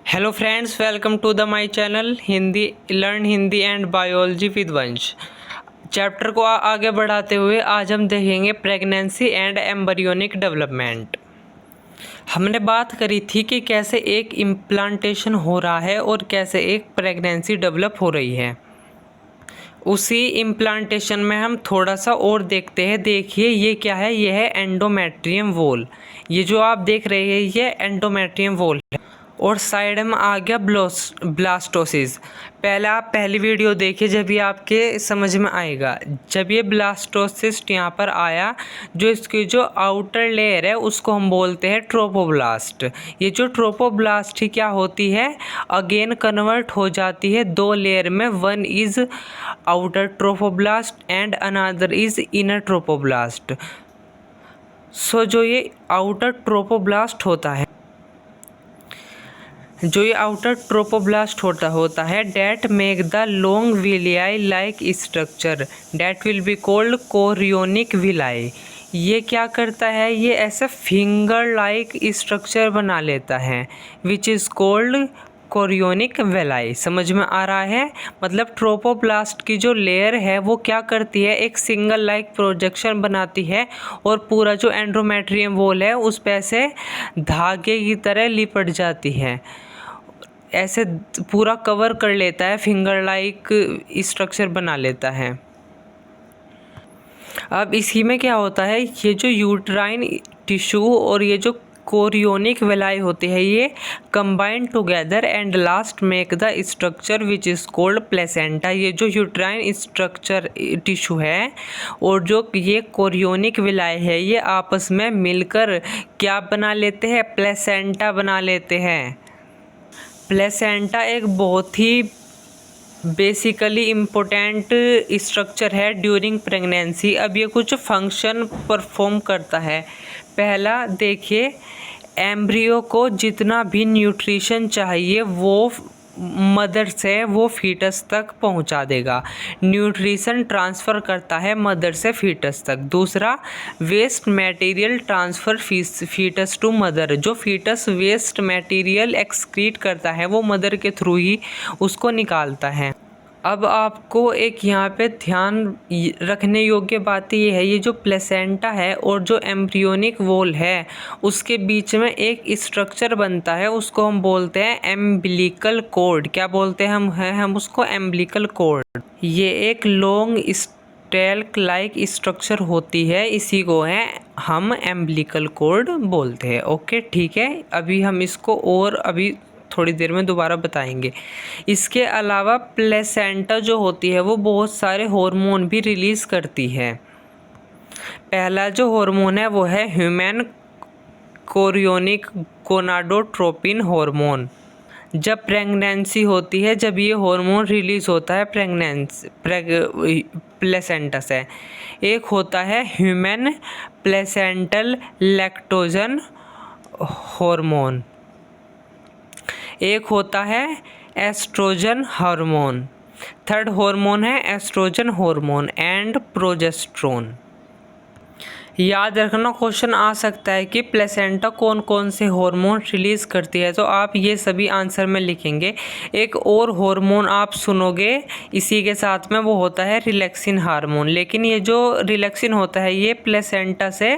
Hello friends, welcome to the my channel Hindi learn Hindi and biology with Vansh. Chapter को आगे बढ़ाते हुए आज हम देखेंगे प्रेगनेंसी एंड एम्ब्रियोनिक डेवलपमेंट। हमने बात करी थी कि कैसे एक इम्प्लांटेशन हो रहा है और कैसे एक प्रेगनेंसी डेवलप हो रही है। उसी इम्प्लांटेशन में हम थोड़ा सा और देखते हैं। देखिए ये क्या है, ये है एंडोमेट्रियम वॉल। ये जो आप देख रहे हैं ये एंडोमेट्रियम वॉल है और साइड में आ गया ब्लास्टोसिस। पहले आप पहली वीडियो देखिए, जब ये आपके समझ में आएगा। जब ये ब्लास्टोसिस यहाँ पर आया, जो इसकी जो आउटर लेयर है उसको हम बोलते हैं ट्रोपोब्लास्ट। ये जो ट्रोपोब्लास्ट ही क्या होती है, अगेन कन्वर्ट हो जाती है दो लेयर में। One is outer trophoblast and another is inner trophoblast. So जो ये आउटर ट्रोपोब्लास्ट होता है, जो ये आउटर ट्रोपोब्लास्ट होता है that make the long villi like structure that will be called chorionic villi. ये क्या करता है, ये ऐसा फिंगर लाइक स्ट्रक्चर बना लेता है विच इज़ कोल्ड कोरियोनिक वेलाई। समझ में आ रहा है? मतलब ट्रोपोब्लास्ट की जो लेयर है वो क्या करती है, एक सिंगल लाइक प्रोजेक्शन बनाती है और पूरा जो एंडोमेट्रियम वॉल है उस पे से धागे की तरह लिपट जाती है, ऐसे पूरा कवर कर लेता है, फिंगर लाइक स्ट्रक्चर बना लेता है। अब इसी में क्या होता है, ये जो यूट्राइन टिश्यू और ये जो कोरियोनिक वेलाई होती है ये combine together and last make the structure which is cold placenta. ये जो यूट्राइन स्ट्रक्चर टिश्यू है और जो ये कोरियोनिक वेलाई है ये आपस में मिलकर क्या बना लेते हैं, प्लेसेंटा बना लेते हैं। प्लेसेंटा एक बहुत ही बेसिकली इम्पोर्टेंट स्ट्रक्चर है ड्यूरिंग प्रेगनेंसी। अब ये कुछ फंक्शन परफॉर्म करता है। पहला देखिए, एम्ब्रियो को जितना भी न्यूट्रिशन चाहिए वो मदर से वो फीटस तक पहुंचा देगा। न्यूट्रिशन ट्रांसफ़र करता है मदर से फीटस तक। दूसरा, waste material transfer foetus to mother. जो फीटस वेस्ट मटेरियल एक्सक्रीट करता है वो मदर के थ्रू ही उसको निकालता है। अब आपको एक यहाँ पे ध्यान रखने योग्य बात ये है, ये जो प्लेसेंटा है और जो एम्ब्रियोनिक वॉल है उसके बीच में एक स्ट्रक्चर बनता है, उसको हम बोलते हैं एम्बिलिकल कॉर्ड। क्या बोलते हैं हम उसको एम्बिलिकल कॉर्ड। ये एक लॉन्ग स्टेल्क लाइक स्ट्रक्चर होती है, इसी को है हम एम्बिलिकल कॉर्ड बोलते हैं। ओके ठीक है, अभी हम इसको और अभी थोड़ी देर में दोबारा बताएंगे। इसके अलावा प्लेसेंटा जो होती है वो बहुत सारे हार्मोन भी रिलीज़ करती है। पहला जो हार्मोन है वो है ह्यूमन कोरियोनिक गोनाडोट्रोपिन हार्मोन। जब प्रेगनेंसी होती है, जब ये हार्मोन रिलीज़ होता है प्लेसेंटा से। एक होता है ह्यूमन प्लेसेंटल लैक्टोजन हार्मोन, एक होता है एस्ट्रोजन हार्मोन। थर्ड हार्मोन है एस्ट्रोजन हार्मोन एंड प्रोजेस्टेरोन। याद रखना, क्वेश्चन आ सकता है कि प्लेसेंटा कौन कौन से हार्मोन रिलीज़ करती है, तो आप ये सभी आंसर में लिखेंगे। एक और हार्मोन आप सुनोगे इसी के साथ में, वो होता है रिलैक्सिन हार्मोन। लेकिन ये जो रिलैक्सिन होता है ये प्लेसेंटा से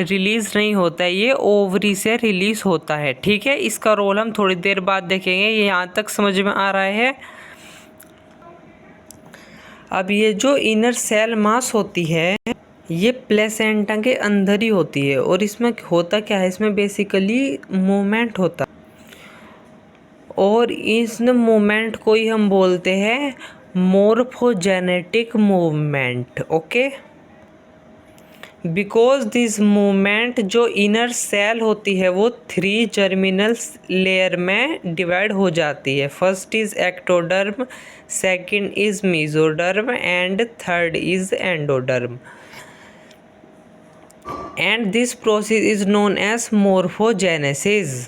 रिलीज़ नहीं होता है, ये ओवरी से रिलीज़ होता है। ठीक है, इसका रोल हम थोड़ी देर बाद देखेंगे। ये यहाँ तक समझ में आ रहा है? अब ये जो इनर सेल मास होती है ये प्लेसेंटा के अंदर ही होती है और इसमें होता क्या है, इसमें बेसिकली मूवमेंट होता है और इस मूवमेंट को ही हम बोलते हैं morphogenetic movement. Okay, because this movement जो इनर सेल होती है वो 3 जर्मिनल लेयर में डिवाइड हो जाती है। First is ectoderm, second is mesoderm and third is endoderm and this process is known as morphogenesis.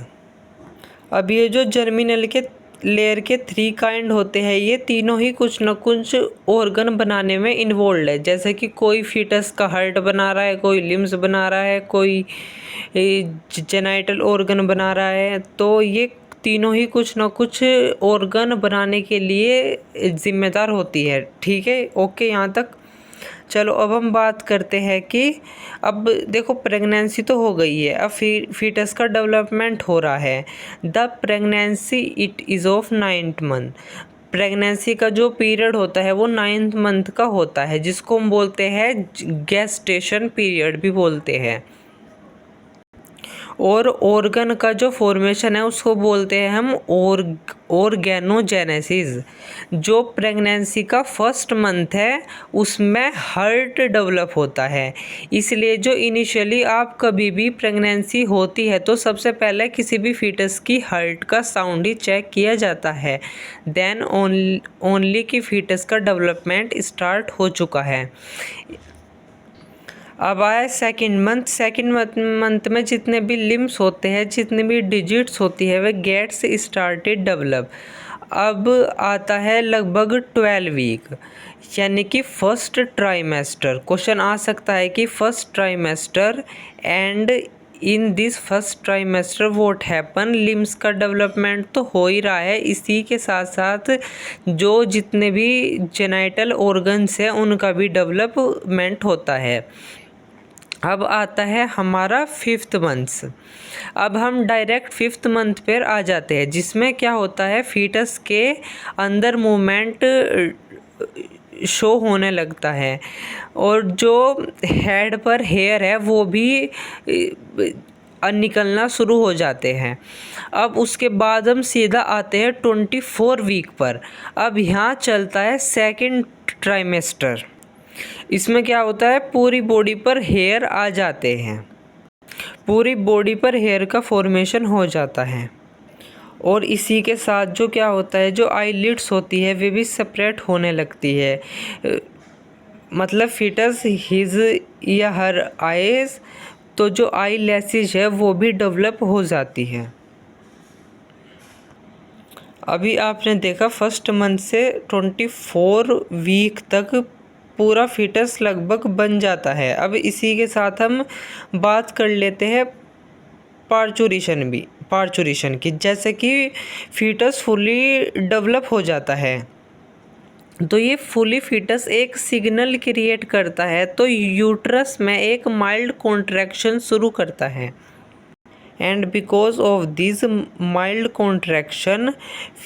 अब ये जो जर्मिनल के लेयर के 3 काइंड होते हैं, ये तीनों ही कुछ न कुछ ऑर्गन बनाने में इन्वॉल्व है। जैसे कि कोई फीटस का हार्ट बना रहा है, कोई लिम्स बना रहा है, कोई जेनाइटल ऑर्गन बना रहा है। तो ये तीनों ही कुछ ना कुछ ऑर्गन बनाने के लिए जिम्मेदार होती है। ठीक है, ओके यहाँ तक। चलो अब हम बात करते हैं कि अब देखो प्रेगनेंसी तो हो गई है, अब फीटस का डेवलपमेंट हो रहा है। The pregnancy it is of 9th month. Pregnancy का जो पीरियड होता है वो 9th मंथ का होता है, जिसको हम बोलते हैं गेस्टेशन पीरियड भी बोलते हैं। और ऑर्गन का जो फॉर्मेशन है उसको बोलते हैं हम ऑर्गेनोजेनेसिस। जो प्रेगनेंसी का फर्स्ट मंथ है उसमें हार्ट डेवलप होता है। इसलिए जो इनिशियली आप कभी भी प्रेगनेंसी होती है तो सबसे पहले किसी भी फीटस की हार्ट का साउंड ही चेक किया जाता है, देन ओनली कि फीटस का डेवलपमेंट स्टार्ट हो चुका है। अब आया सेकंड मंथ में जितने भी लिम्स होते हैं, जितने भी डिजिट्स होती है, वे गेट्स स्टार्टेड डेवलप। अब आता है लगभग 12 वीक, यानी कि फर्स्ट ट्राइमेस्टर। क्वेश्चन आ सकता है कि first trimester and in this first trimester what happen. Limbs का डेवलपमेंट तो हो ही रहा है, इसी के साथ साथ जो जितने भी जेनाइटल ऑर्गन्स हैं उनका भी डेवलपमेंट होता है। अब आता है हमारा 5th मंथ। अब हम डायरेक्ट 5th मंथ पर आ जाते हैं, जिसमें क्या होता है फीटस के अंदर मूवमेंट शो होने लगता है और जो हेड पर हेयर है वो भी निकलना शुरू हो जाते हैं। अब उसके बाद हम सीधा आते हैं 24 वीक पर। अब यहाँ चलता है सेकंड ट्राइमेस्टर। इसमें क्या होता है, पूरी बॉडी पर हेयर आ जाते हैं, पूरी बॉडी पर हेयर का फॉर्मेशन हो जाता है। और इसी के साथ जो क्या होता है, जो आईलिड्स होती है वे भी सेपरेट होने लगती है। मतलब फीटस हिज या हर आईज, तो जो आई लैसेज है वो भी डेवलप हो जाती है। अभी आपने देखा फर्स्ट मंथ से 24 वीक तक पूरा फीटस लगभग बन जाता है। अब इसी के साथ हम बात कर लेते हैं पार्चुरेशन की। जैसे कि फीटस फुली डेवलप हो जाता है तो ये फुली फीटस एक सिग्नल क्रिएट करता है, तो यूट्रस में एक माइल्ड कॉन्ट्रैक्शन शुरू करता है। And because of this mild contraction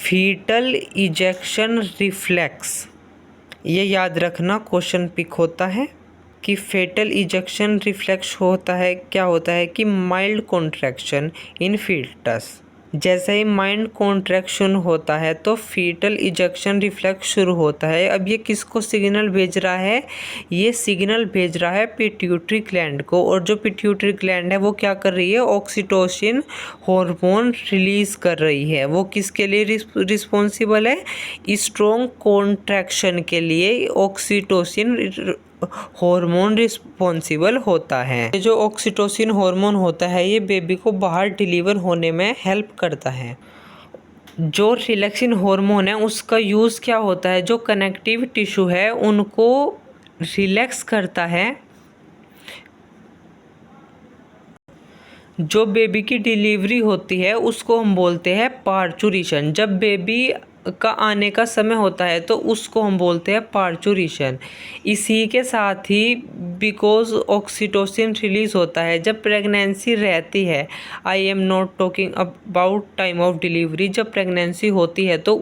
foetal ejection reflex, ये याद रखना क्वेश्चन पिक होता है कि फेटल इजेक्शन रिफ्लेक्स होता है। क्या होता है कि माइल्ड कॉन्ट्रैक्शन इन फीटस, जैसे ही माइल्ड कॉन्ट्रैक्शन होता है तो फीटल इजेक्शन रिफ्लेक्स शुरू होता है। अब ये किसको सिग्नल भेज रहा है, ये सिग्नल भेज रहा है पिट्यूटरी ग्लैंड को। और जो पिट्यूटरी ग्लैंड है वो क्या कर रही है, ऑक्सीटोसिन हार्मोन रिलीज कर रही है। वो किसके लिए रिस्पॉन्सिबल है, स्ट्रॉन्ग कॉन्ट्रैक्शन के लिए ऑक्सीटोसिन हार्मोन रिस्पॉन्सिबल होता है। ये जो ऑक्सीटोसिन हार्मोन होता है ये बेबी को बाहर डिलीवर होने में हेल्प करता है। जो रिलैक्सिन हार्मोन है उसका यूज़ क्या होता है, जो कनेक्टिव टिश्यू है उनको रिलैक्स करता है। जो बेबी की डिलीवरी होती है उसको हम बोलते हैं पार्चुरेशन। जब बेबी का आने का समय होता है तो उसको हम बोलते हैं पार्चुरेशन। इसी के साथ ही बिकॉज ऑक्सीटोसिन रिलीज होता है जब प्रेगनेंसी रहती है। I am not talking about time of delivery. जब प्रेगनेंसी होती है तो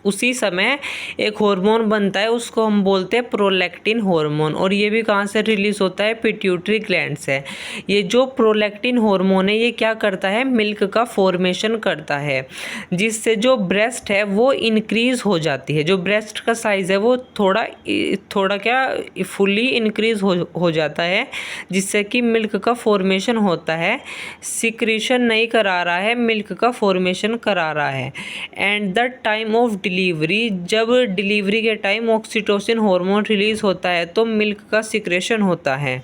उसी समय एक हार्मोन बनता है, उसको हम बोलते हैं प्रोलैक्टिन हार्मोन। और ये भी कहाँ से रिलीज होता है, पिट्यूटरी ग्लैंड से। ये जो प्रोलैक्टिन हार्मोन है ये क्या करता है, मिल्क का फॉर्मेशन करता है, जिससे जो ब्रेस्ट है वो इंक्रीज हो जाती है। जो ब्रेस्ट का साइज़ है वो थोड़ा क्या फुली इंक्रीज हो जाता है, जिससे कि मिल्क का फॉर्मेशन होता है। सिक्रीशन नहीं करा रहा है, मिल्क का फॉर्मेशन करा रहा है। And the time of delivery, जब डिलीवरी के टाइम ऑक्सीटोसिन हार्मोन रिलीज होता है तो मिल्क का सिक्रेशन होता है।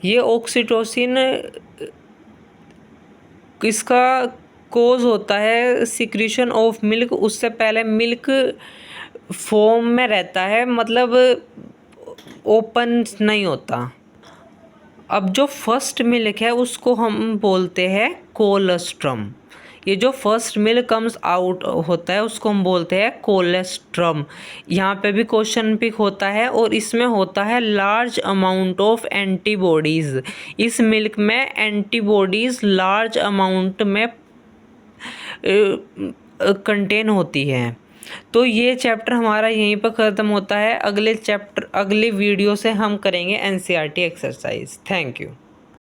ये ऑक्सीटोसिन किसका कोज होता है, सिक्रीशन ऑफ मिल्क। उससे पहले मिल्क फॉर्म में रहता है, मतलब ओपन नहीं होता। अब जो फर्स्ट मिल्क है उसको हम बोलते हैं कोलोस्ट्रम। ये जो फर्स्ट मिल्क कम्स आउट होता है उसको हम बोलते हैं कोलेस्ट्रम। यहाँ पे भी क्वेश्चन पिक होता है और इसमें होता है लार्ज अमाउंट ऑफ एंटीबॉडीज़। इस मिल्क में एंटीबॉडीज़ लार्ज अमाउंट में कंटेन होती हैं। तो ये चैप्टर हमारा यहीं पर ख़त्म होता है। अगले वीडियो से हम करेंगे एनसीईआरटी एक्सरसाइज। Thank you.